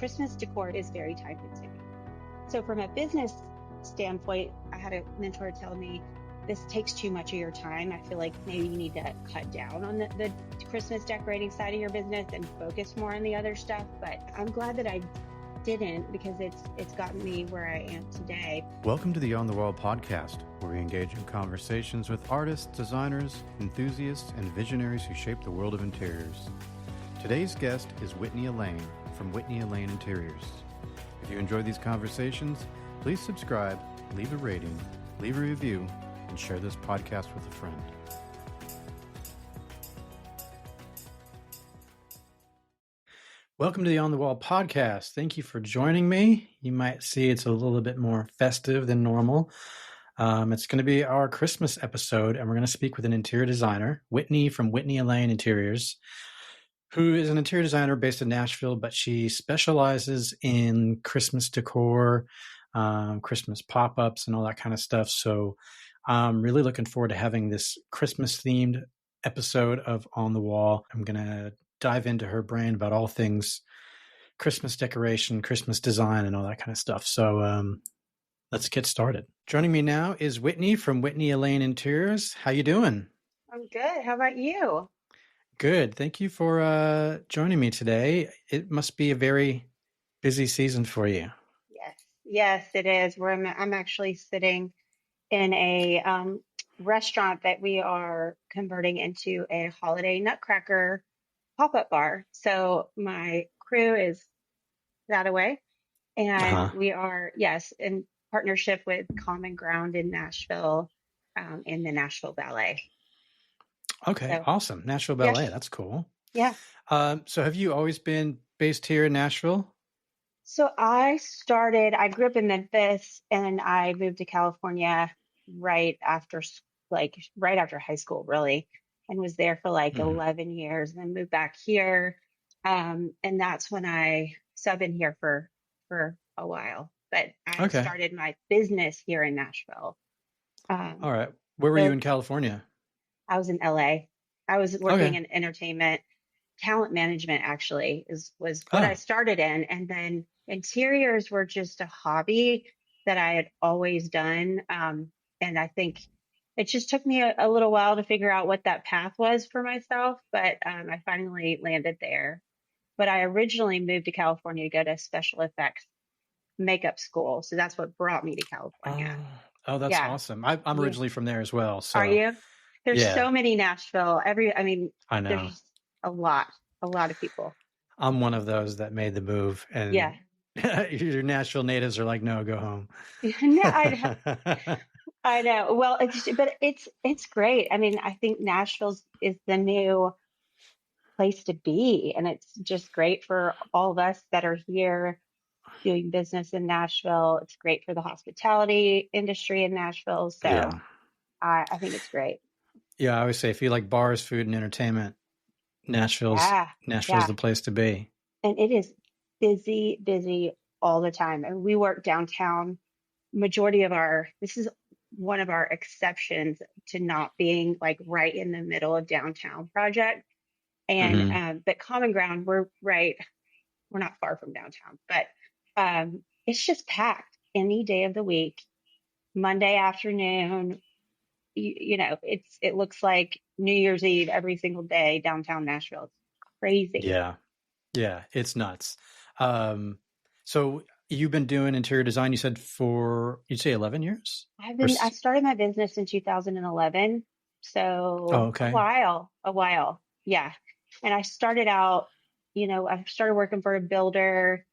Christmas decor is very time consuming. So from a business standpoint, I had a mentor tell me, this takes too much of your time. I feel like maybe you need to cut down on the Christmas decorating side of your business and focus more on the other stuff. But I'm glad that I didn't, because it's gotten me where I am today. Welcome to the On the Wall podcast, where we engage in conversations with artists, designers, enthusiasts, and visionaries who shape the world of interiors. Today's guest is Whitney Elaine from Whitney Elaine Interiors. If you enjoy these conversations, please subscribe, leave a rating, leave a review, and share this podcast with a friend. Welcome to the On the Wall podcast. Thank you for joining me. You might see it's a little bit more festive than normal. It's going to be our Christmas episode, and we're going to speak with an interior designer, Whitney from Whitney Elaine Interiors, who is an interior designer based in Nashville, but she specializes in Christmas decor, Christmas pop-ups, and all that kind of stuff. So I'm really looking forward to having this Christmas-themed episode of On the Wall. I'm going to dive into her brain about all things Christmas decoration, Christmas design, and all that kind of stuff. So let's get started. Joining me now is Whitney from Whitney Elaine Interiors. How you doing? I'm good. How about you? Good. Thank you for joining me today. It must be a very busy season for you. Yes, it is. I'm actually sitting in a restaurant that we are converting into a holiday nutcracker pop-up bar. So my crew is that away, and we are, in partnership with Common Ground in Nashville, in the Nashville Ballet. Okay, so, awesome. Nashville Ballet, that's cool. Yeah. So have you always been based here in Nashville? So I grew up in Memphis, and I moved to California right after high school, really, and was there for 11 years, and then moved back here. And that's when I've been here for a while, but I started my business here in Nashville. All right. Where were you in California? I was in LA. I was working in entertainment, talent management actually was what I started in. And then interiors were just a hobby that I had always done. And I think it just took me a little while to figure out what that path was for myself, but I finally landed there. But I originally moved to California to go to special effects makeup school. So that's what brought me to California. Oh, that's awesome. I'm originally from there as well. So. Are you? There's so many Nashville. I know. There's a lot of people. I'm one of those that made the move, and your Nashville natives are like, no, go home. Yeah, I know. Well, it's great. I mean, I think Nashville is the new place to be, and it's just great for all of us that are here doing business in Nashville. It's great for the hospitality industry in Nashville. So I think it's great. Yeah, I always say if you like bars, food, and entertainment, Nashville's the place to be. And it is busy all the time. And we work downtown. This is one of our exceptions to not being right in the middle of downtown project. And but Common Ground, we're not far from downtown, but it's just packed any day of the week. Monday afternoon, it looks like New Year's Eve every single day downtown Nashville. It's crazy. Yeah, it's nuts. So you've been doing interior design, you said you'd say 11 years? I started my business in 2011. So a while. Yeah. And I started out, I started working for a builder,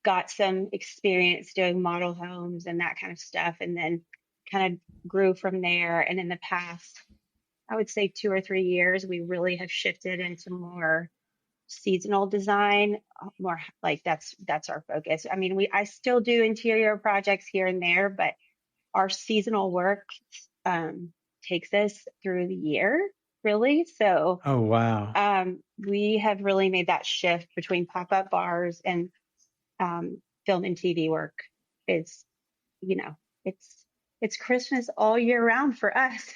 got some experience doing model homes and that kind of stuff. And then kind of grew from there. And in the past, I would say 2 or 3 years, we really have shifted into more seasonal design, more that's our focus. I mean, I still do interior projects here and there, but our seasonal work takes us through the year, really. So, we have really made that shift between pop-up bars and film and TV work. It's Christmas all year round for us.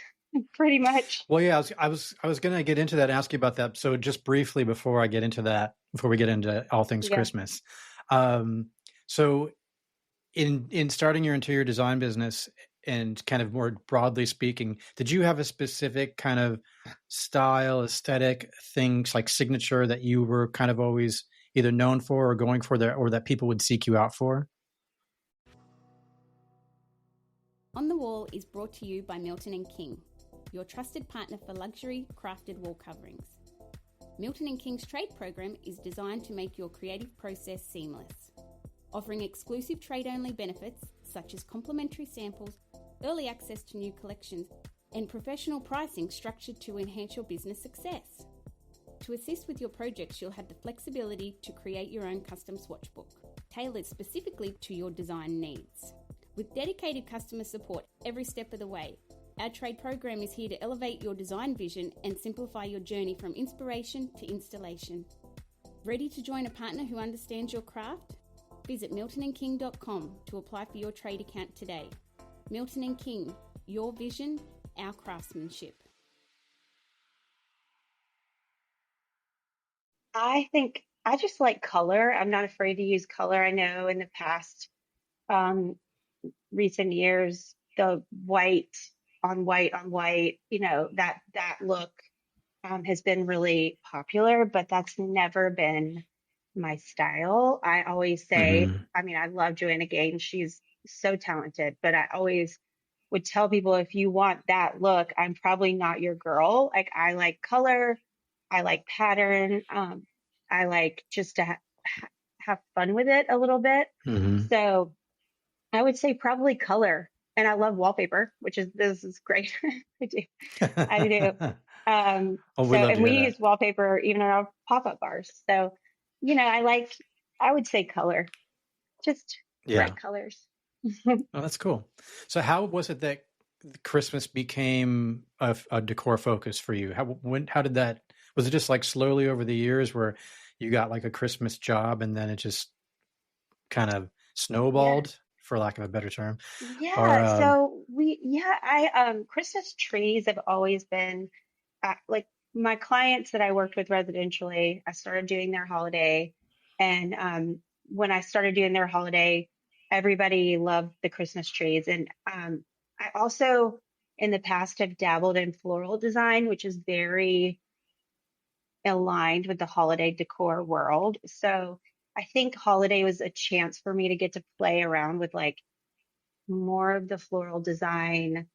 Pretty much. Well, yeah, I was going to get into that, ask you about that. So just briefly before we get into all things Christmas, So in starting your interior design business and kind of more broadly speaking, did you have a specific kind of style, aesthetic things like signature that you were kind of always either known for or going for that, or that people would seek you out for? On the Wall is brought to you by Milton & King, your trusted partner for luxury crafted wall coverings. Milton & King's trade program is designed to make your creative process seamless, offering exclusive trade-only benefits such as complimentary samples, early access to new collections, and professional pricing structured to enhance your business success. To assist with your projects, you'll have the flexibility to create your own custom swatchbook, tailored specifically to your design needs. With dedicated customer support every step of the way, our trade program is here to elevate your design vision and simplify your journey from inspiration to installation. Ready to join a partner who understands your craft? Visit miltonandking.com to apply for your trade account today. Milton & King, your vision, our craftsmanship. I think I just like color. I'm not afraid to use color. I know in the past, um, recent years, the white on white, that look has been really popular, but that's never been my style. I always say, Mm-hmm. I mean, I love Joanna Gaines. She's so talented, but I always would tell people if you want that look, I'm probably not your girl. Like I like color, I like pattern, I like just to have fun with it a little bit. Mm-hmm. So I would say probably color. And I love wallpaper, this is great. I do. I do. Oh, we So, love to and we hear that. use wallpaper even in our pop-up bars. So, I would say color, just Yeah. bright colors. Oh, that's cool. So how was it that Christmas became a decor focus for you? How did that, was it just like slowly over the years where you got like a Christmas job and then it just kind of Yeah. snowballed, for lack of a better term? Or, Yeah. So Christmas trees have always been like my clients that I worked with residentially. I started doing their holiday, and when I started doing their holiday, everybody loved the Christmas trees. And I also, in the past, have dabbled in floral design, which is very aligned with the holiday decor world. So I think holiday was a chance for me to get to play around with like more of the floral design,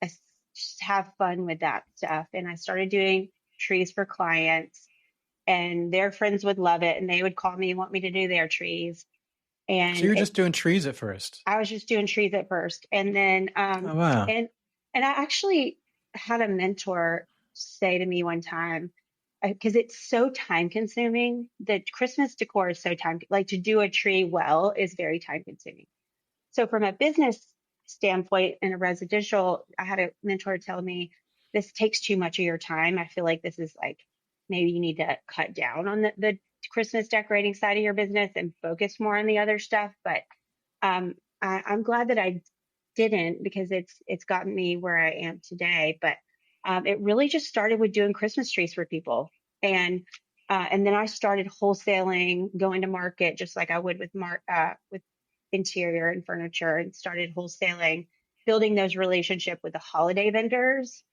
just have fun with that stuff. And I started doing trees for clients, and their friends would love it. And they would call me and want me to do their trees. so And you're just doing trees at first? I was just doing trees at first. And then, Oh, wow. and I actually had a mentor say to me one time, because it's so time consuming, that Christmas decor is so like to do a tree well is very time consuming. So from a business standpoint in a residential, I had a mentor tell me this takes too much of your time. I feel like this is like maybe you need to cut down on the Christmas decorating side of your business and focus more on the other stuff. But I'm glad that I didn't, because it's gotten me where I am today. But it really just started with doing Christmas trees for people, and then I started wholesaling, going to market just like I would with interior and furniture, and started wholesaling, building those relationships with the holiday vendors,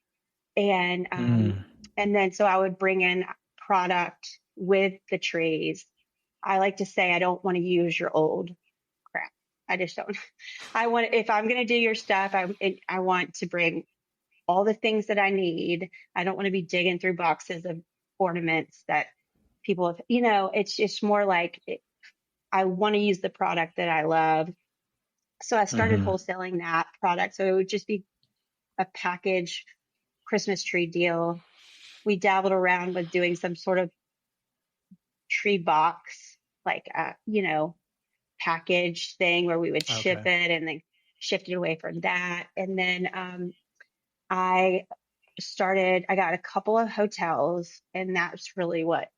and Mm. and then so I would bring in product with the trees. I like to say I don't want to use your old crap. I just don't. If I'm going to do your stuff, I want to bring all the things that I need. I don't want to be digging through boxes of ornaments that people have, it's just more like I want to use the product that I love. So I started Mm-hmm. wholesaling that product. So it would just be a package Christmas tree deal. We dabbled around with doing some sort of tree box, like package thing where we would ship Okay. it and then shifted away from that. And then I I got a couple of hotels, and that's really what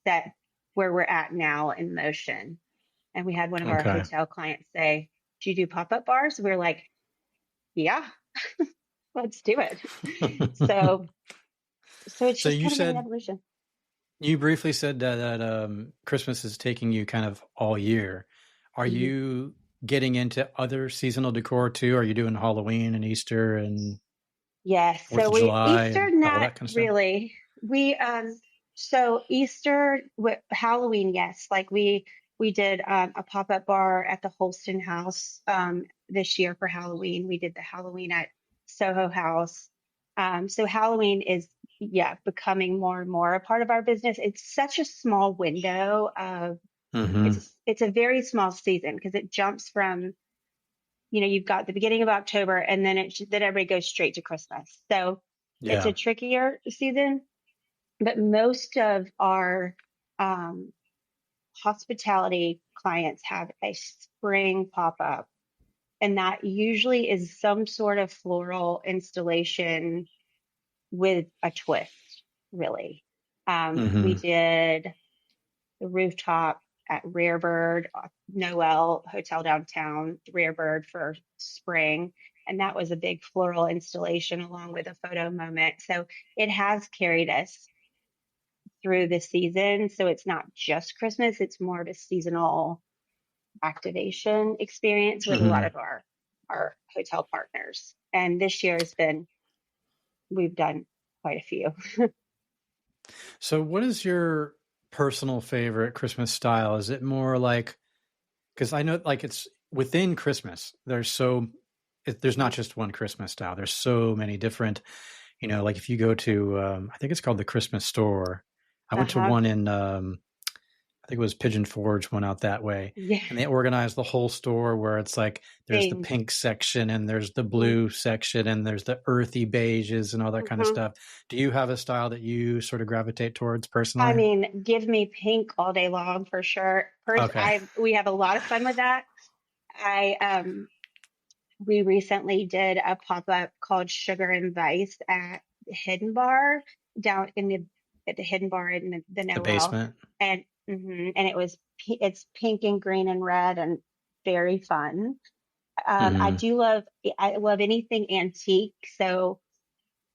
set where we're at now in motion. And we had one of our Okay. hotel clients say, "Do you do pop-up bars?" We were like, "Yeah, let's do it." So, so it's So just you kind of been an said evolution. You briefly said that Christmas is taking you kind of all year. Are Mhm. you getting into other seasonal decor too? Are you doing Halloween and Easter and Yes. 4th So of we July Easter, and all not that kind of stuff? really. We so Easter with Halloween, yes. Like we did a pop-up bar at the Holston House this year for Halloween. We did the Halloween at Soho House. So Halloween is, yeah, becoming more and more a part of our business. It's such a small window of Mm-hmm. it's a very small season because it jumps from, you've got the beginning of October and then everybody goes straight to Christmas. So it's Yeah. a trickier season, but most of our um, hospitality clients have a spring pop up, and that usually is some sort of floral installation with a twist, really. We Mm-hmm. did the rooftop at Rare Bird, Noel Hotel downtown, Rare Bird for spring. And that was a big floral installation along with a photo moment. So it has carried us through the season. So it's not just Christmas, it's more of a seasonal activation experience with a lot Mm-hmm. of our hotel partners. And this year we've done quite a few. So what is your personal favorite Christmas style? Is it more like, because I know like it's within Christmas, there's not just one Christmas style. There's so many different, like if you go to, I think it's called the Christmas store. I went to Uh-huh. one in, I think it was Pigeon Forge, went out that way. Yeah. And they organized the whole store where it's like there's the Themed. pink section and there's the Mm-hmm. blue section and there's the earthy beiges and all that kind of Mm-hmm. stuff. Do you have a style that you sort of gravitate towards I personally? mean, give me pink all day long for sure. First, Okay. we have a lot of fun with that. I We recently did a pop-up called Sugar and Vice at the Hidden Bar down in the at the Hidden Bar in the The Noel, basement. and and it's pink and green and red and very fun. Mm-hmm. I love anything antique. So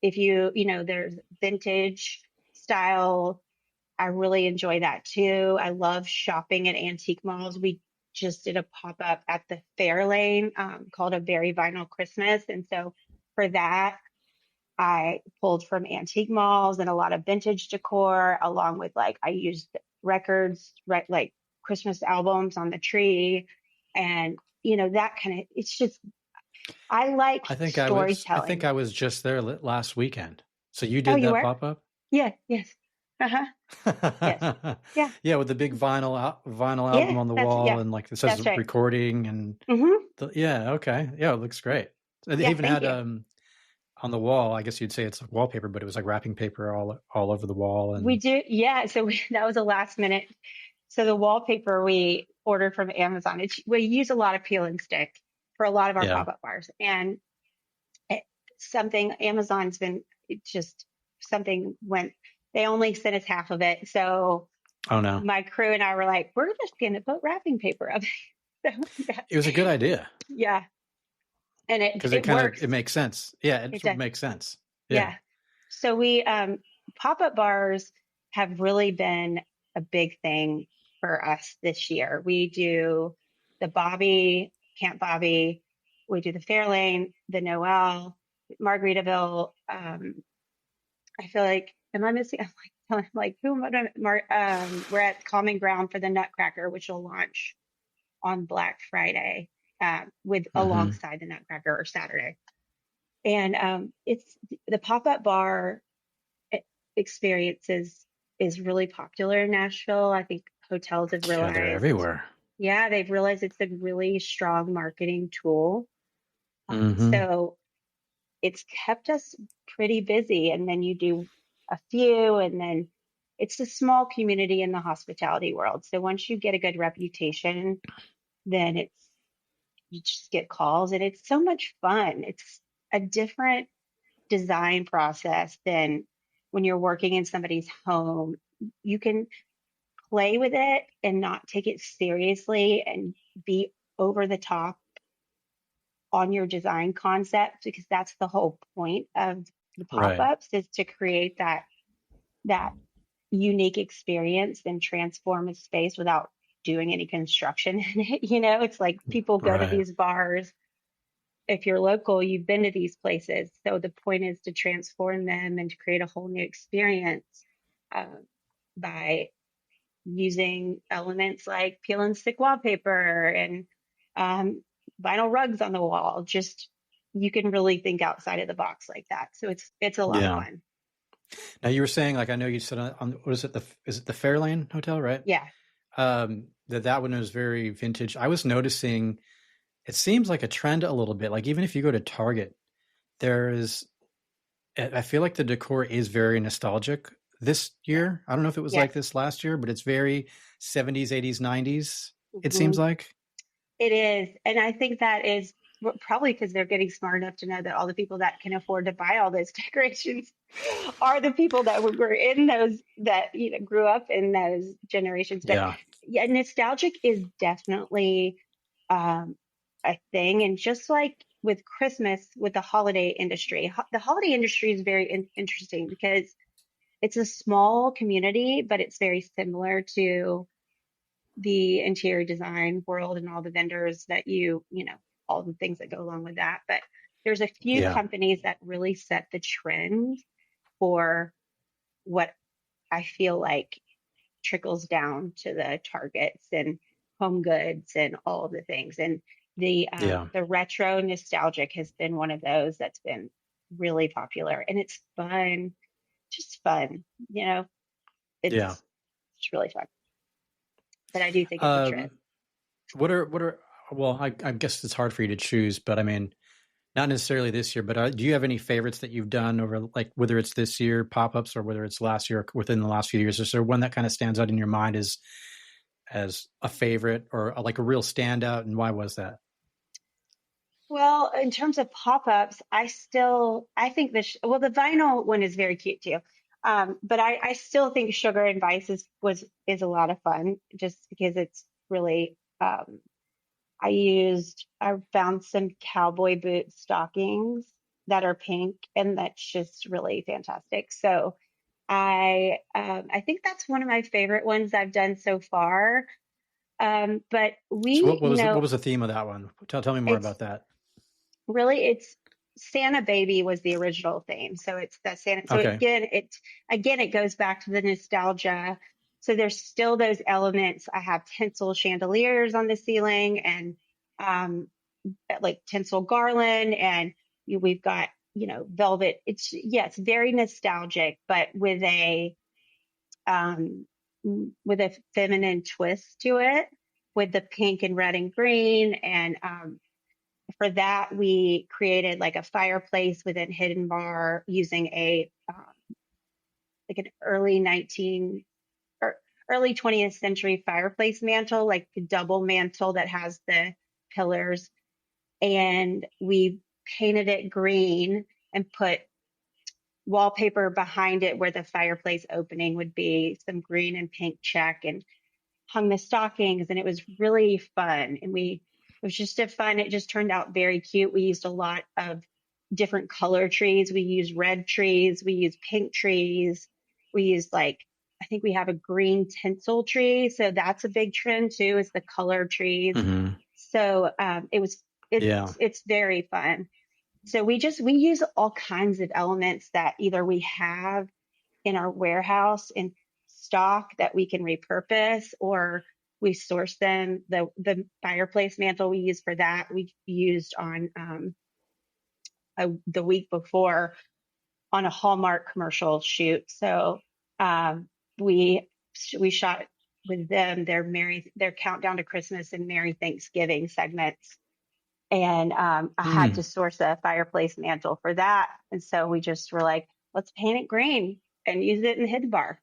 if there's vintage style. I really enjoy that too. I love shopping at antique malls. We just did a pop up at the Fairlane called A Very Vinyl Christmas. And so for that, I pulled from antique malls and a lot of vintage decor, along with like I used records, right, like Christmas albums on the tree. And, that kind of, it's just, I like I think storytelling. I was just there last weekend. So you Oh, did you that were? pop up? Yeah, yes. Uh huh. Yes. Yeah. Yeah, with the big vinyl Yeah. album on the wall and like it says That's right. recording and Mm-hmm. yeah, okay. Yeah, it looks great. They Yeah. even Thank had you. on the wall, I guess you'd say it's like wallpaper, but it was like wrapping paper all over the wall We and do, yeah. So that was a last minute. So the wallpaper we ordered from Amazon. We use a lot of peel and stick for a lot of our yeah. pop-up bars, and it, something Amazon's been it just something went. They only sent us half of it, so Oh no. my crew and I were like, we're just going to put wrapping paper up. So It was a good idea yeah, and because it works. it makes sense. Yeah, It it does. makes sense. Yeah. Yeah. So we pop-up bars have really been a big thing for us this year. We do the Bobby, Camp Bobby, we do the Fairlane, the Noel, Margaritaville. I feel like, am I missing? I'm like, who am I? We're at Common Ground for the Nutcracker, which will launch on Black Friday, with Mm-hmm. alongside the Nutcracker or Saturday. And it's the pop-up bar e- experience is really popular in Nashville. I think hotels have Yeah, they're realized, everywhere. yeah, they've realized it's a really strong marketing tool. Mm-hmm. So it's kept us pretty busy. And then you do a few, and then it's a small community in the hospitality world. So once you get a good reputation, then you just get calls, and it's so much fun. It's a different design process than when you're working in somebody's home. You can play with it and not take it seriously and be over the top on your design concept, because that's the whole point of the Right. pop-ups, is to create that unique experience than transform a space without doing any construction in it. It's like people go to Right. these bars. If you're local, you've been to these places. So the point is to transform them and to create a whole new experience uh, by using elements like peel and stick wallpaper and um, vinyl rugs on the wall. Just you can really think outside of the box like that. So it's a lot of Yeah. fun. Now you were saying, like, I know you said on what is it, the Fairlane Hotel, right? Yeah. That one was very vintage. I was noticing it seems like a trend a little bit. Like even if you go to Target, I feel like the decor is very nostalgic this year. I don't know if it was like Yes. this last year, but it's very 70s, 80s, 90s, it seems Mhm. like. It is. And I think that is probably because they're getting smart enough to know that all the people that can afford to buy all those decorations are the people that were in those, that, grew up in those generations. But Yeah. yeah, nostalgic is definitely um, a thing. And just like with Christmas, with the holiday industry, the holiday industry is very interesting because it's a small community, but it's very similar to the interior design world and all the vendors that all the things that go along with that. But there's a few Yeah. companies that really set the trend for what I feel like trickles down to the Targets and Home Goods and all of the things. And Yeah. the retro nostalgic has been one of those that's been really popular, and it's fun, just fun. Yeah. It's really fun. But I do think it's a trend. Um, what are, well, I guess it's hard for you to choose, but I mean, not necessarily this year, but do you have any favorites that you've done over, like, whether it's this year pop-ups or whether it's last year, within the last few years? Is there one that kind of stands out in your mind as a favorite or like a real standout, and why was that? Well, in terms of pop-ups, I think the vinyl one is very cute too. But I still think Sugar and Vice is a lot of fun just because it's really, I found some cowboy boot stockings that are pink, and that's just really fantastic. So I think that's one of my favorite ones I've done so far. But So we, what was the theme of that one? Tell me more it's about that. really, it's Santa Baby was the original theme. So it's that Santa. So Okay. it goes back to the nostalgia. So there's still those elements. I have tinsel chandeliers on the ceiling and um, like tinsel garland, and we've got velvet. It's very nostalgic, but um, with a feminine twist to it, with the pink and red and green. And for that, we created like a fireplace within Hidden Bar using a like an early 19 or early 20th century fireplace mantle, like the double mantle that has the pillars. And we painted it green and put wallpaper behind it where the fireplace opening would be, some green and pink check, and hung the stockings, and it was really fun. And it was just it just turned out very cute. We used a lot of different color trees. We used red trees, we used pink trees, we used I think we have a green tinsel tree. So that's a big trend too, is the color trees. Mm-hmm. So Yeah. it's very fun. So we use all kinds of elements that either we have in our warehouse in stock that we can repurpose, or we source them. The fireplace mantle we use for that, we used on the week before on a Hallmark commercial shoot. So um, we we shot with them their countdown to Christmas and Merry Thanksgiving segments, and I had to Mm. source a fireplace mantle for that. And so we just were like, let's paint it green and use it in the hid bar.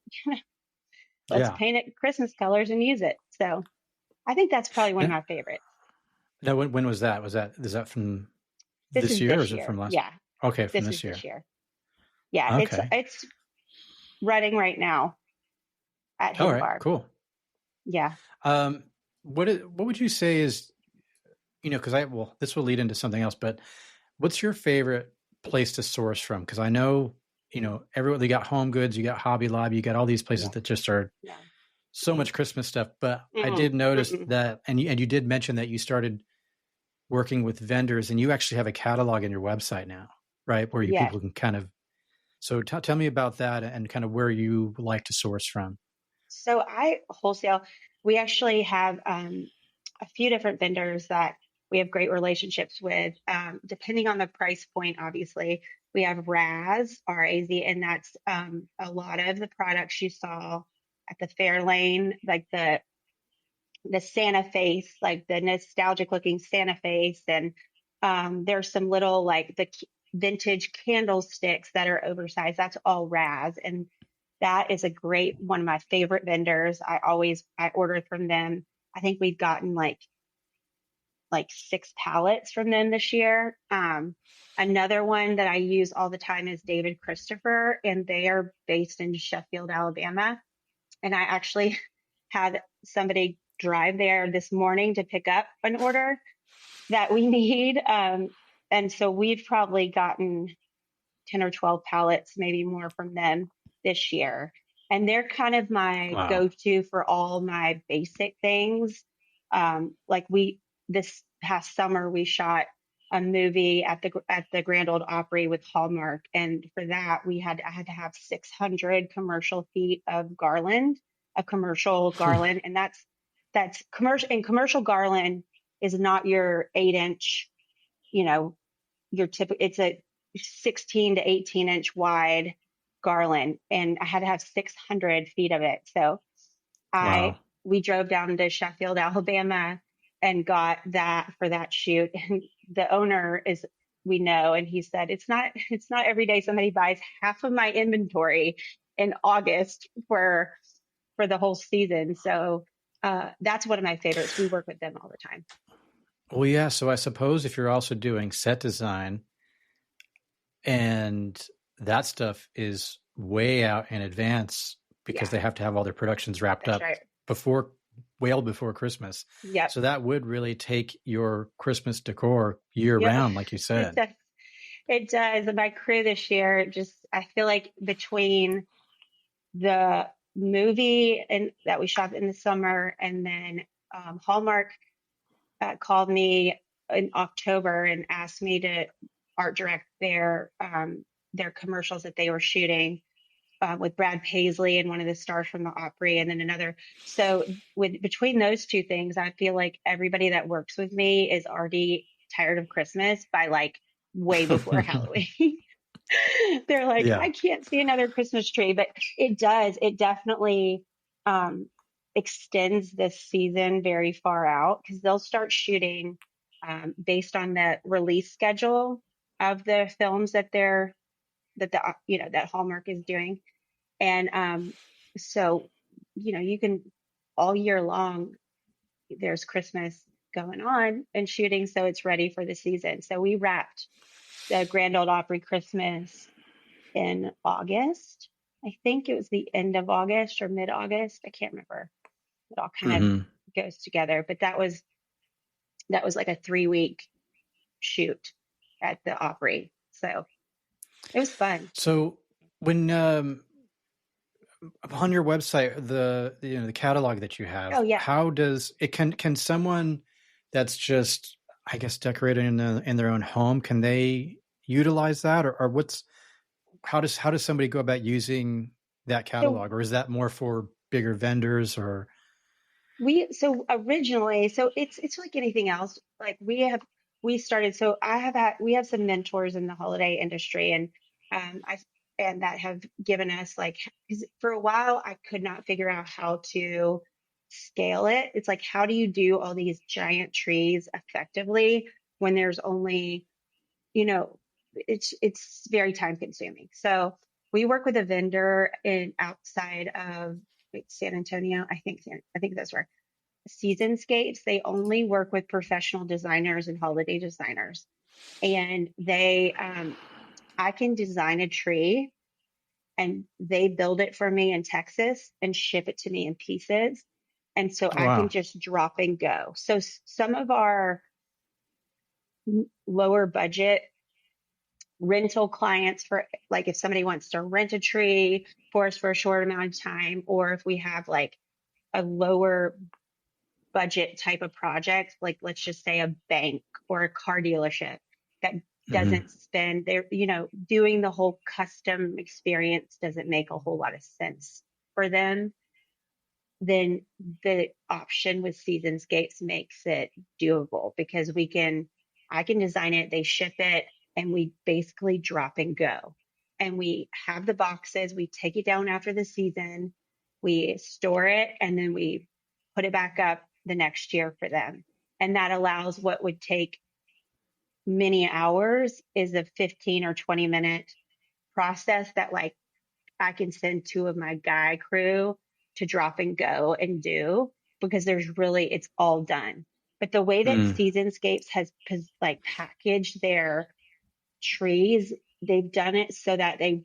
Let's Yeah. paint it Christmas colors and use it. So I think that's probably one of Now, my favorites. now when was that? Is that from This this is year or this is it from year. last? Yeah, Okay, from this is this this year. year. Yeah, Okay. it's running right now at All Hidden right. Bar. Cool. Yeah. Um, what would you say is, because this will lead into something else, but what's your favorite place to source from? Because I know everyone, they got Home Goods, you got Hobby Lobby, you got all these places that just are so much Christmas stuff. But I did notice that, and you did mention that you started working with vendors, and you actually have a catalog in your website now, right? Where people can kind of, so tell me about that and kind of where you like to source from. So I wholesale, we actually have a few different vendors that we have great relationships with, depending on the price point, obviously. We have R-A-Z, and that's a lot of the products you saw at the Fair Lane, like the Santa face, like the nostalgic looking Santa face. And there's some little like the vintage candlesticks that are oversized. That's all Raz. And that is a great, one of my favorite vendors. I order from them. I think we've gotten like 6 pallets from them this year. Another one that I use all the time is David Christopher, and they are based in Sheffield, Alabama. And I actually had somebody drive there this morning to pick up an order that we need. And so we've probably gotten 10 or 12 pallets, maybe more from them this year. And they're kind of my go-to for all my basic things. This past summer, we shot a movie at the Grand Ole Opry with Hallmark. And for that, I had to have 600 commercial feet of garland, a commercial garland. And that's commercial, and commercial garland is not your 8-inch, your typical, it's a 16 to 18-inch wide garland. And I had to have 600 feet of it. So we drove down to Sheffield, Alabama, and got that for that shoot. And the owner we know, and he said, it's not every day somebody buys half of my inventory in August for the whole season. So that's one of my favorites. We work with them all the time. Well, yeah. So I suppose if you're also doing set design, and that stuff is way out in advance because they have to have all their productions wrapped up well before Christmas. Yeah. So that would really take your Christmas decor year round, like you said. It does. And my crew this year, I feel like between the movie that we shot in the summer, and then Hallmark called me in October and asked me to art direct their commercials that they were shooting with Brad Paisley and one of the stars from the Opry, and then another. So between those two things, I feel like everybody that works with me is already tired of Christmas by like way before Halloween. They're like, I can't see another Christmas tree, but it does. It definitely extends this season very far out, because they'll start shooting based on the release schedule of the films that Hallmark is doing. And so, you can all year long, there's Christmas going on and shooting, so it's ready for the season. So we wrapped the Grand Ole Opry Christmas in August. I think it was the end of August or mid-August. I can't remember. It all kind of goes together, but that was like a 3-week shoot at the Opry. So it was fun. So when on your website, the catalog that you have, how does it can someone that's just, I guess, decorated in their own home, can they utilize that, or how does somebody go about using that catalog, or is that more for bigger vendors? Or originally, it's like anything else. Like we have some mentors in the holiday industry, and that have given us, like, 'cause for a while I could not figure out how to scale it. It's like, how do you do all these giant trees effectively when there's only, it's very time consuming. So we work with a vendor outside of San Antonio. I think that's where Seasonscapes. They only work with professional designers and holiday designers, and I can design a tree and they build it for me in Texas and ship it to me in pieces. And so I can just drop and go. So some of our lower budget rental clients for, like, if somebody wants to rent a tree for us for a short amount of time, or if we have like a lower budget type of project, like let's just say a bank or a car dealership that Mm-hmm. doesn't spend their, doing the whole custom experience doesn't make a whole lot of sense for them, then the option with Seasonscapes makes it doable because I can design it, they ship it, and we basically drop and go. And we have the boxes, we take it down after the season, we store it, and then we put it back up the next year for them. And that allows what would take many hours is a 15 or 20-minute process that, like, I can send two of my guy crew to drop and go and do because it's all done. But the way that Mm. Seasonscapes has like packaged their trees, they've done it so that they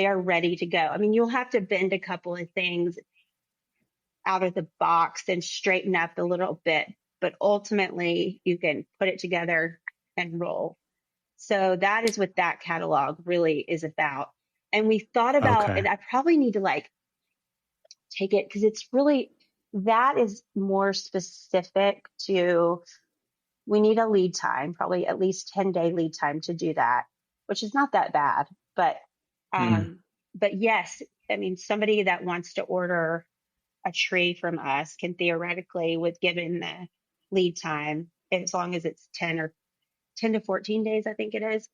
are ready to go. I mean, you'll have to bend a couple of things out of the box and straighten up a little bit, but ultimately you can put it together and roll. So that is what that catalog really is about. And we thought about, Okay. and I probably need to like take it because that is more specific to, we need a lead time, probably at least 10-day lead time to do that, which is not that bad. But, Mm. but yes, I mean, somebody that wants to order a tree from us can theoretically, with given the lead time, as long as it's 10 to 14 days, I think it is,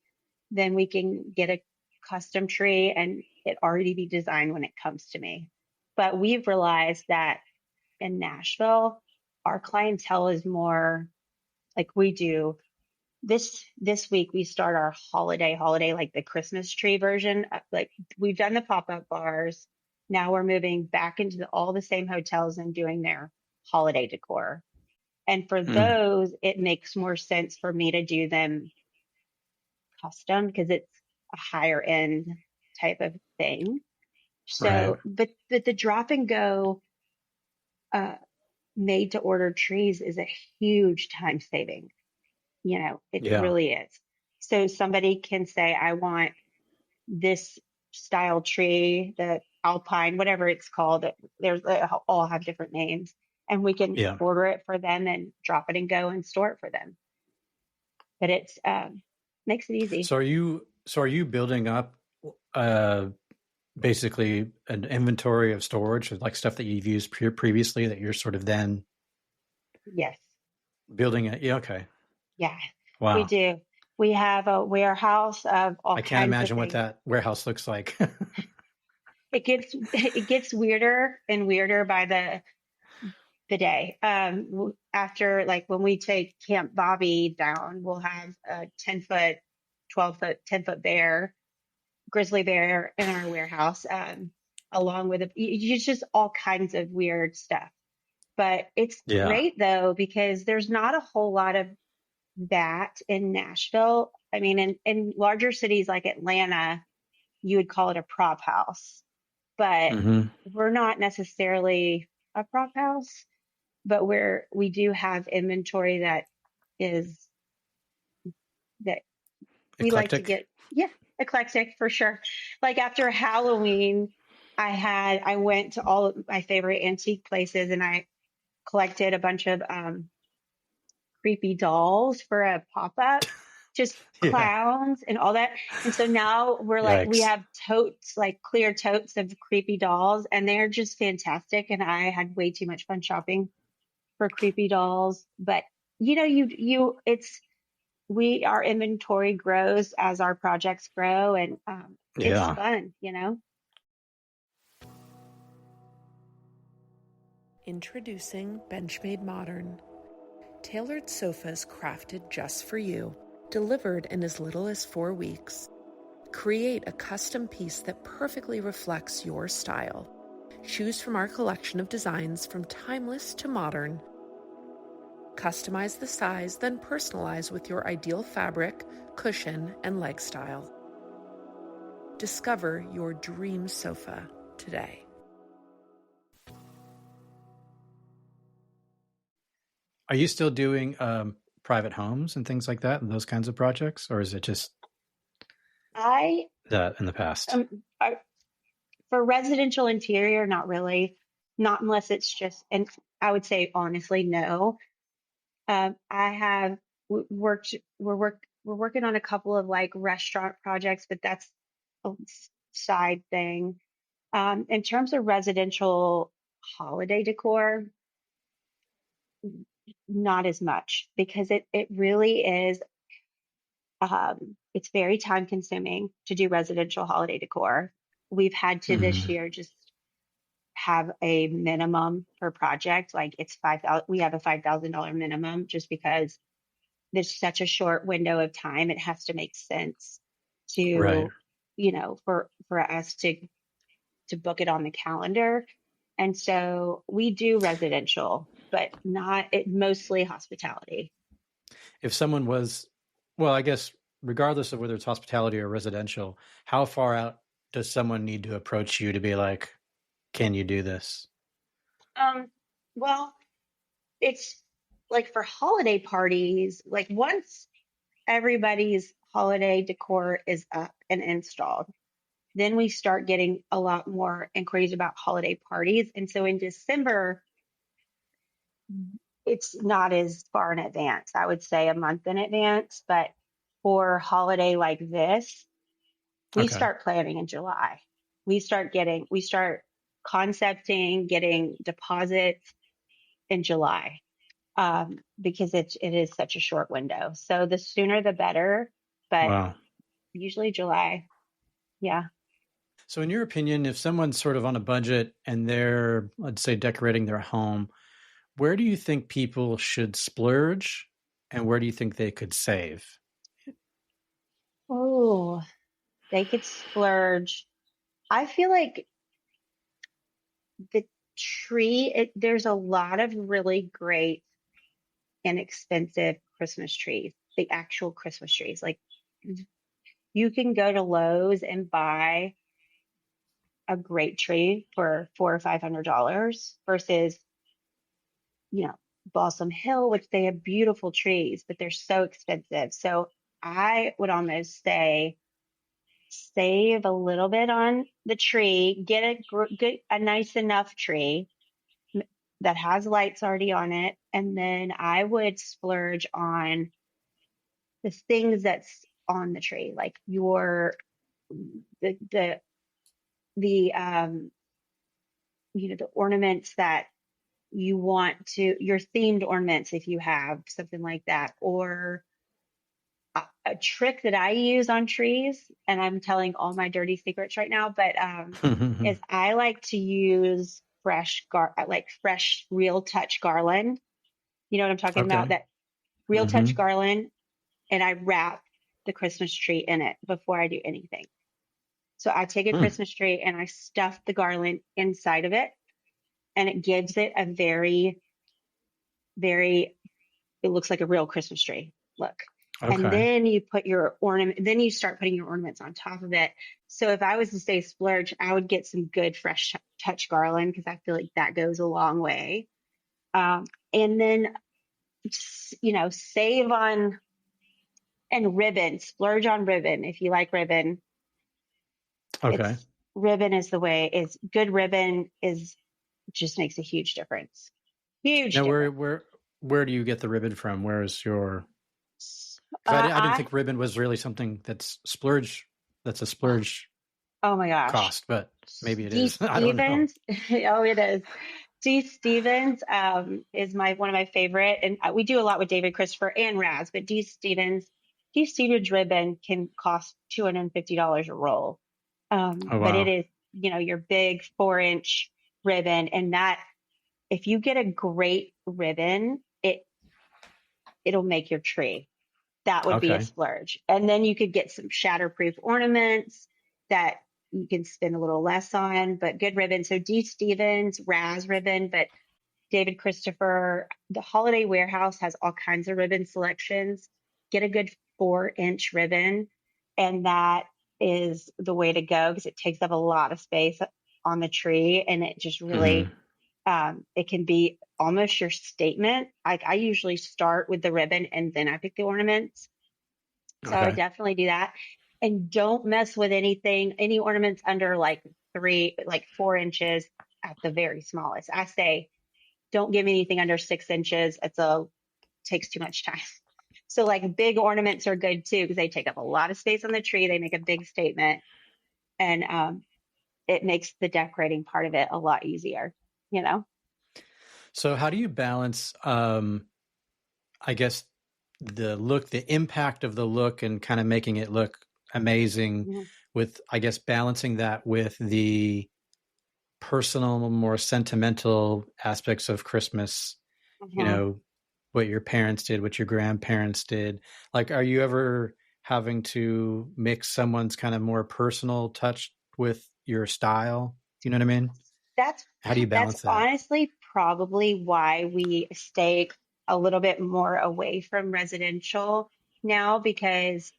then we can get a custom tree and it already be designed when it comes to me. But we've realized that in Nashville, our clientele is more like we do. This week we start our holiday, like the Christmas tree version. Like, we've done the pop-up bars. Now we're moving back into all the same hotels and doing their holiday decor. And for Mm. those, it makes more sense for me to do them custom because it's a higher end type of thing. Right. So, but the drop and go uh, made to order trees is a huge time saving. It Yeah. really is. So somebody can say, I want this style tree, the alpine, whatever it's called. They all have different names, and we can Yeah. order it for them and drop it and go and store it for them. But it's makes it easy. So are you building up uh basically an inventory of storage of like stuff that you've used previously that you're sort of then Yes. building it? Yeah. Okay. Yeah, we Wow. do. We have a warehouse of all I can't kinds of imagine what things. that warehouse looks like. It gets weirder and weirder by the day. After, like, when we take Camp Bobby down, we'll have a 10-foot, 12-foot, 10-foot bear, grizzly bear in our warehouse, along with it's just all kinds of weird stuff. But it's Yeah. great though because there's not a whole lot of that in Nashville. I mean, in larger cities like Atlanta, you would call it a prop house, but Mm-hmm. we're not necessarily a prop house, but we do have inventory is that we like to Eclectic. get, yeah, eclectic for sure. Like after Halloween, I went to all of my favorite antique places and I collected a bunch of creepy dolls for a pop-up, just Yeah. clowns and all that. And so now we Yikes. have totes, like clear totes of creepy dolls, and they're just fantastic. And I had way too much fun shopping for creepy dolls. But our inventory grows as our projects grow, and it's Yeah. fun. Introducing Benchmade Modern. Tailored sofas crafted just for you, delivered in as little as 4 weeks. Create a custom piece that perfectly reflects your style. Choose from our collection of designs from timeless to modern. Customize the size, then personalize with your ideal fabric, cushion, and leg style. Discover your dream sofa today. Are you still doing private homes and things like that and those kinds of projects, or is it just that in the past? For residential interior, not really. Not unless it's just, and I would say honestly, no. I have worked. We're working on a couple of like restaurant projects, but that's a side thing. In terms of residential holiday decor, not as much because it really is. It's very time consuming to do residential holiday decor. We've had to this Mm, year just have a minimum per project. Like it's 5,000, we have a $5,000 minimum just because there's such a short window of time. It has to make sense right. to, for us to book it on the calendar. And so we do residential, but not it mostly hospitality. If someone was, well, I guess regardless of whether it's hospitality or residential, how far out does someone need to approach you to be like, can you do this? Well, it's like for holiday parties, like once everybody's holiday decor is up and installed, then we start getting a lot more inquiries about holiday parties. And so in December, it's not as far in advance. I would say a month in advance, but for holiday like this, we Okay. start planning in July. We start concepting, getting deposits in July, because it is such a short window. So the sooner the better, but Wow. usually July. Yeah. So, in your opinion, if someone's sort of on a budget and they're, let's say, decorating their home, where do you think people should splurge and where do you think they could save? Oh, they could splurge. I feel like the there's a lot of really great, inexpensive Christmas trees, the actual Christmas trees. Like you can go to Lowe's and buy a great tree for $400 or $500 versus, you know, Balsam Hill, which they have beautiful trees, but they're so expensive. So I would almost say save a little bit on the tree, get a nice enough tree that has lights already on it, and then I would splurge on the things that's on the tree, like the the the the ornaments that you want to, your themed ornaments if you have something like that, or a trick that I use on trees, and I'm telling all my dirty secrets right now, but is I like to use fresh real touch garland. You know what I'm talking about? Okay. That real touch garland, and I wrap the Christmas tree in it before I do anything. So I take a Christmas tree and I stuff the garland inside of it, and it gives it a very, very, it looks like a real Christmas tree look. And Okay. then you put your ornament, then you start putting your ornaments on top of it. So if I was to say splurge, I would get some good fresh touch garland because I feel like that goes a long way. And then, save on and ribbon, splurge on ribbon. If you like ribbon, Okay. it's ribbon is the way. Is good ribbon is just makes a huge difference. Huge Now, difference. where do you get the ribbon from? Where's your? Because I didn't I think ribbon was really something that's splurge. That's a splurge Oh my gosh, cost, but maybe it D is. I don't know. Stevens. Oh, it is. D Stevens is one of my favorite, and we do a lot with David Christopher and Raz. But D Stevens ribbon can cost $250 a roll. Oh But it wow. is, your big 4-inch ribbon, and that if you get a great ribbon, it'll make your tree. That would be a Okay. splurge. And then you could get some shatterproof ornaments that you can spend a little less on, but good ribbon. So D Stevens, Raz ribbon, but David Christopher, the Holiday Warehouse has all kinds of ribbon selections. Get a good 4-inch ribbon, and that is the way to go because it takes up a lot of space on the tree, and it just really, it can be almost your statement. I usually start with the ribbon and then I pick the ornaments. So I would Okay. definitely do that. and don't mess with any ornaments under like 4 inches at the very smallest. I say, don't give me anything under 6 inches. Takes too much time. So like big ornaments are good too, because they take up a lot of space on the tree. They make a big statement, and it makes the decorating part of it a lot easier, you know? So how do you balance, I guess, the impact of the look and kind of making it look amazing Mm-hmm. with, I guess, balancing that with the personal, more sentimental aspects of Christmas, Mm-hmm. what your parents did, what your grandparents did. Like, are you ever having to mix someone's kind of more personal touch with your style? You know what I mean? How do you That's balance that? honestly probably why we stay a little bit more away from residential now, because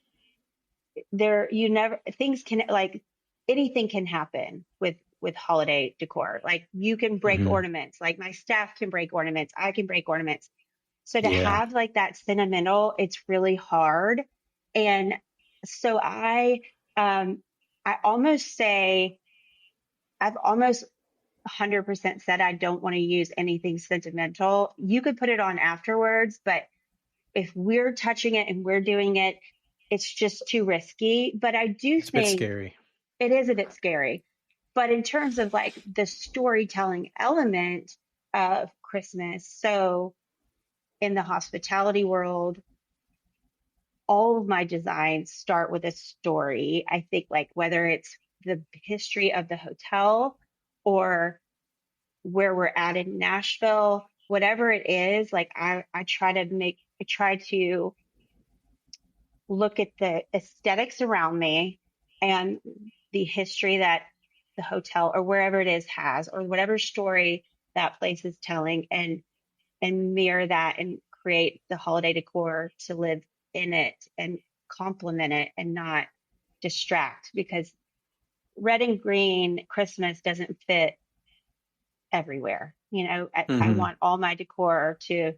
things can, like, anything can happen with holiday decor. Like, you can break Mm-hmm. ornaments, like my staff can break ornaments, I can break ornaments. So to Yeah. have like that sentimental, it's really hard. And so um I almost say, I've almost 100% said I don't want to use anything sentimental. You could put it on afterwards, but if we're touching it and we're doing it, it's just too risky. But I do It's a bit think scary. it is a bit scary. But in terms of like the storytelling element of Christmas, so in the hospitality world, all of my designs start with a story. I think, like, whether it's the history of the hotel or where we're at in Nashville, whatever it is, like I try to look at the aesthetics around me and the history that the hotel or wherever it is has, or whatever story that place is telling, and mirror that and create the holiday decor to live in it and complement it and not distract, because red and green Christmas doesn't fit everywhere. I Mm-hmm. want all my decor to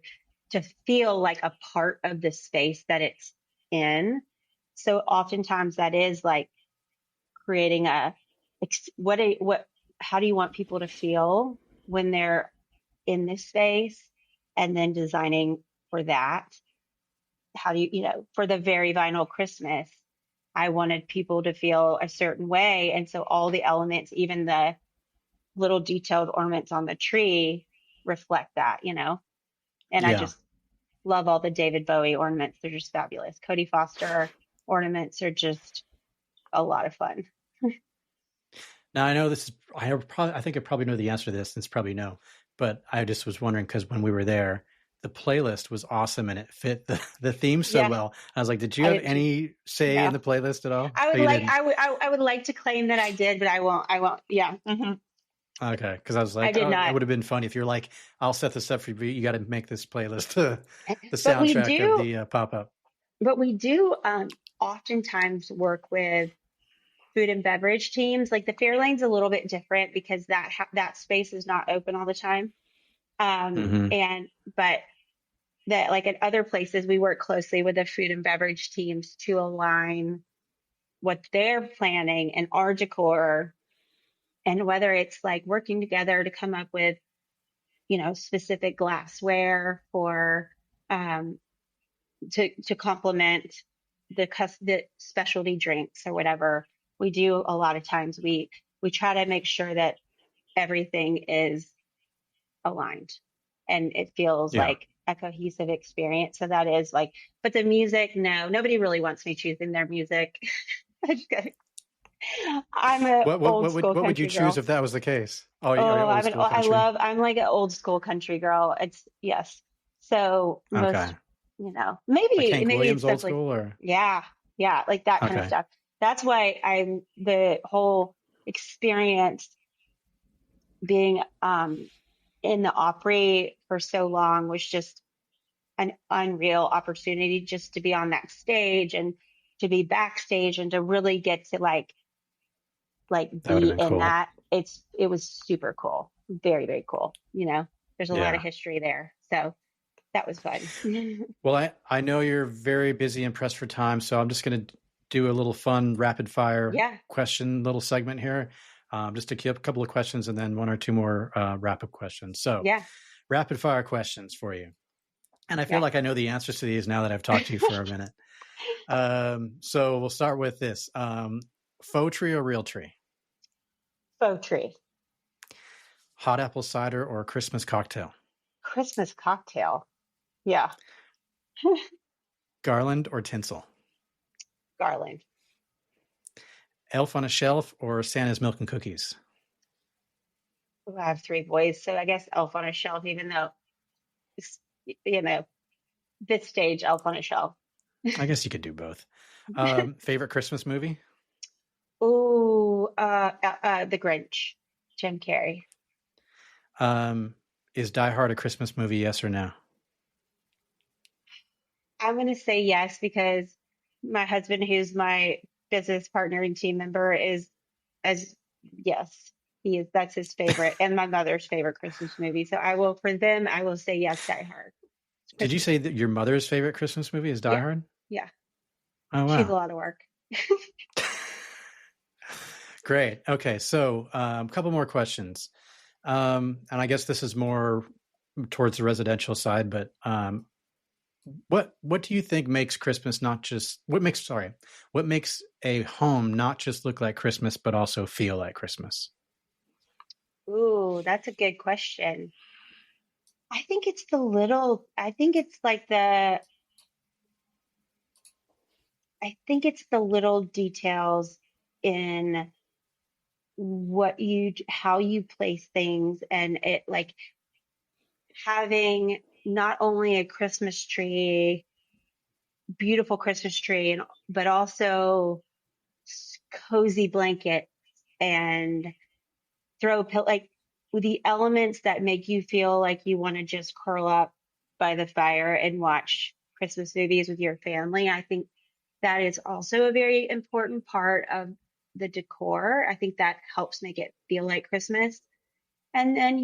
feel like a part of the space that it's in. So oftentimes that is like creating what how do you want people to feel when they're in this space, and then designing for that. How do for the very vinyl Christmas, I wanted people to feel a certain way, and so all the elements, even the little detailed ornaments on the tree, reflect that. And I Yeah. just love all the David Bowie ornaments. They're just fabulous. Cody Foster ornaments are just a lot of fun. Now I know this is. I think I probably know the answer to this. It's probably no, but I just was wondering because when we were there, the playlist was awesome and it fit the theme so Yeah, well. I was like, did you I have did too. any say in No, the playlist at all? I Oh, would you like, didn't. I would like to claim that I did, but I won't. I won't. Yeah. Okay, because I was I like, did oh, it not. would have been fun if you're like, I'll set this up for you. But you got to make this playlist the But we soundtrack of do, the pop up. but we do oftentimes work with food and beverage teams. Like the Fairlane's a little bit different because that space is not open all the time. Mm-hmm. And but that, like, at other places, we work closely with the food and beverage teams to align what they're planning and our decor, and whether it's like working together to come up with, specific glassware for um, to complement the specialty drinks or whatever. We do a lot of times. We try to make sure that everything is aligned and it feels Yeah. like a cohesive experience. So that is like, but the music, no, nobody really wants me choosing their music. I'm just kidding. I'm an old school What would you country choose girl. if that was the case? Oh, are you Oh, old school country? I'm like an old school country girl. It's, yes. So Okay, like Hank maybe it's Williams, old definitely, school, or yeah, yeah, like that kind of okay, stuff. That's why the whole experience being in the Opry for so long was just an unreal opportunity, just to be on that stage and to be backstage and to really get to like that would have be been in cool. that. It was super cool. Very, very cool. There's a lot of Yeah. history there. So that was fun. Well, I know you're very busy and pressed for time, so I'm just going to do a little fun rapid fire question, little segment here. Just to keep a couple of questions and then one or two more rapid questions. So rapid fire questions for you. And I feel like I know the answers to these now that I've talked to you for a minute. So we'll start with this. Faux tree or real tree? Faux tree. Hot apple cider or Christmas cocktail? Christmas cocktail. Yeah. Garland or tinsel? Garland. Elf on a shelf or Santa's milk and cookies? I have 3 boys, so I guess elf on a shelf, even though, you know, this stage, elf on a shelf. I guess you could do both. Favorite Christmas movie? Ooh, The Grinch, Jim Carrey. Is Die Hard a Christmas movie, yes or no? I'm going to say yes, because my husband, who's my business partner and team member, yes, he is. That's his favorite, and my mother's favorite Christmas movie. So I will say yes, Die Hard. Did you say that your mother's favorite Christmas movie is Die Hard? Yeah. Oh, wow. She's a lot of work. Great. Okay. So a couple more questions. And I guess this is more towards the residential side, but what do you think makes Christmas what makes a home not just look like Christmas, but also feel like Christmas? Ooh, that's a good question. I think it's the little details in how you place things, and it, like, having not only a Christmas tree, beautiful Christmas tree, but also cozy blankets and like the elements that make you feel like you want to just curl up by the fire and watch Christmas movies with your family. I think that is also a very important part of the decor. I think that helps make it feel like Christmas. And then,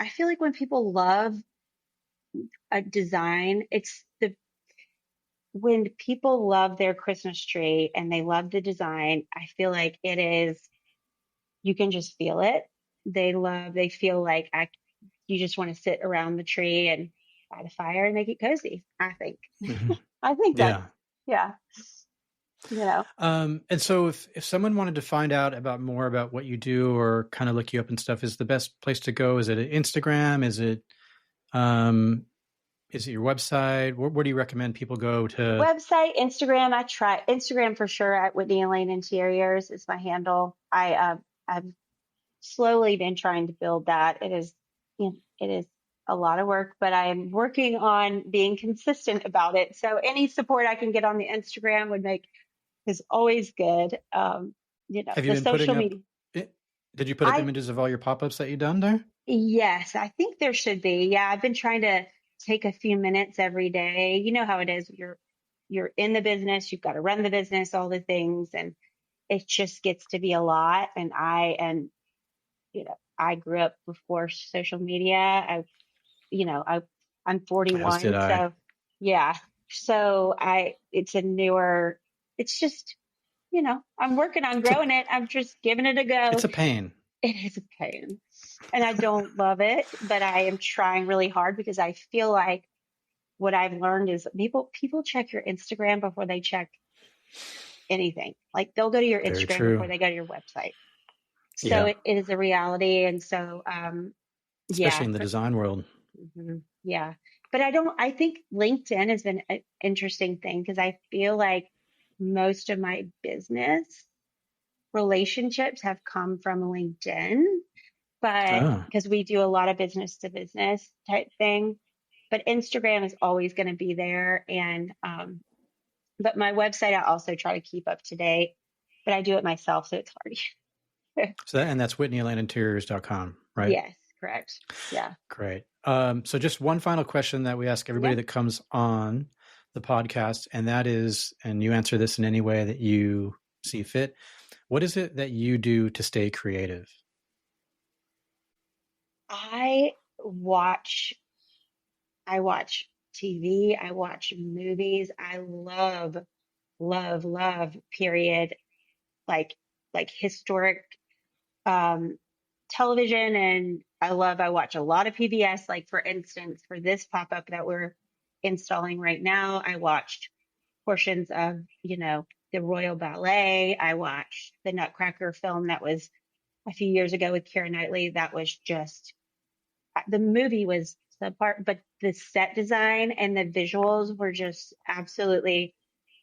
I feel like when people love a design, when people love their Christmas tree and they love the design, I feel like you can just feel it. They feel like you just want to sit around the tree and by the fire and make it cozy, I think. Mm-hmm. I think that, yeah. And so if someone wanted to find out more about what you do or kind of look you up and stuff, is the best place to go? Is it Instagram? Is it your website? Where do you recommend people go to? Website, Instagram. I try Instagram for sure at Whitney Elaine Interiors is my handle. I've slowly been trying to build that. It is a lot of work, but I'm working on being consistent about it. So any support I can get on the Instagram is always good. Have you been social media? Did you put up images of all your pop-ups that you've done there? Yes, I think there should be. Yeah, I've been trying to take a few minutes every day. You know how it is. You're in the business, you've got to run the business, all the things, and it just gets to be a lot. And I grew up before social media. I'm 41, so yeah. So it's just, I'm working on growing it. I'm just giving it a go. It's a pain. It is a pain. And I don't love it, but I am trying really hard because I feel like what I've learned is people check your Instagram before they check anything. Like they'll go to your Instagram before they go to your website. So it is a reality. And so, especially in the design world. Mm-hmm, yeah. But I think LinkedIn has been an interesting thing because I feel like most of my business relationships have come from LinkedIn, but because we do a lot of business to business type thing, but Instagram is always going to be there. And, but my website, I also try to keep up to date, but I do it myself. So it's hard. And that's WhitneyElaineInteriors.com, right? Yes, correct. Yeah. Great. So just one final question that we ask everybody that comes on the podcast, and that is, and you answer this in any way that you see fit. What is it that you do to stay creative? I watch TV. I watch movies. I love love period, like historic television. And I watch a lot of PBS. Like, for instance, for this pop-up that we're installing right now, I watched portions of, the Royal Ballet. I watched the Nutcracker film that was a few years ago with Keira Knightley. That was just, the movie was subpar, but the set design and the visuals were just absolutely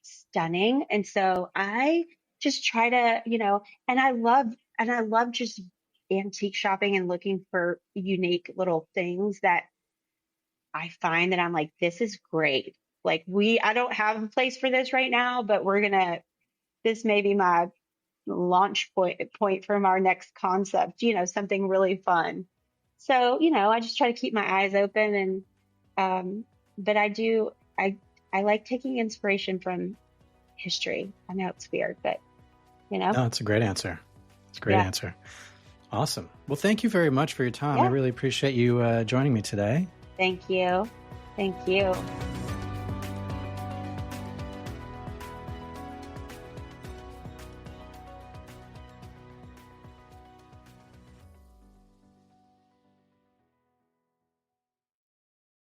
stunning. And so I just try to, and I love just antique shopping and looking for unique little things that I find that I'm like, this is great. Like, I don't have a place for this right now, but this may be my launch point from our next concept, something really fun. So, I just try to keep my eyes open, and, but I like taking inspiration from history. I know it's weird, but, No, it's a great answer. It's a great answer. Awesome. Well, thank you very much for your time. I really appreciate you joining me today. Thank you. Thank you.